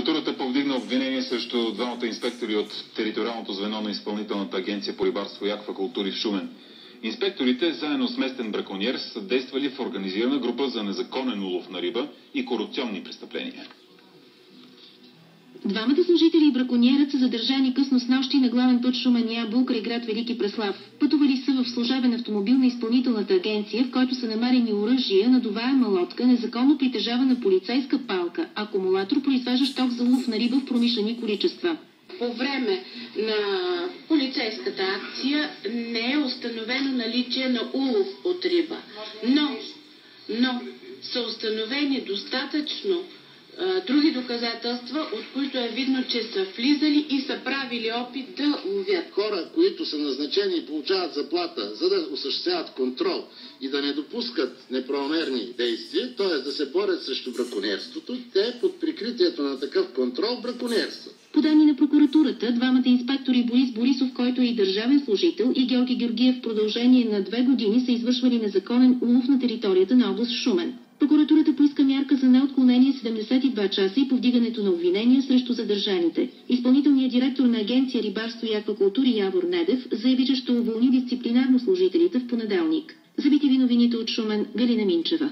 Прокуратурата повдигна обвинение срещу двамата инспектори от териториалното звено на Изпълнителната агенция по рибарство и аквакултури в Шумен. Инспекторите, заедно с местен браконьер, са действали в организирана група за незаконен улов на риба и корупционни престъпления. Двамата служители и браконьерът са задържани късно снощи на главен път Шумен-Ябол край град Велики Преслав. Пътували са в служебен автомобил на Изпълнителната агенция, в който са намерени оръжия, надуваема лодка, незаконно притежавана полицейска палка, акумулатор, произвеждащ ток за лов на риба в промишлени количества. По време на полицейската акция не е установено наличие на улов от риба, но са установени достатъчно други доказателства, от които е видно, че са влизали и са правили опит да ловят. Хора, които са назначени и получават заплата, за да осъществяват контрол и да не допускат неправомерни действия, т.е. да се борят срещу браконьерството, те под прикритието на такъв контрол браконьерстват. По данни на прокуратурата, двамата инспектори Борис Борисов, който е и държавен служител, и Георги Георгиев в продължение на 2 години са извършвали незаконен улов на територията на област Шумен. Прокуратурата поиска мярка за неотклонение 72 часа и повдигането на обвинения срещу задържаните. Изпълнителният директор на агенция рибарство и аквакултури Явор Недев заяви, че ще уволни дисциплинарно служителите в понеделник. За BTV новините от Шумен, Галина Минчева.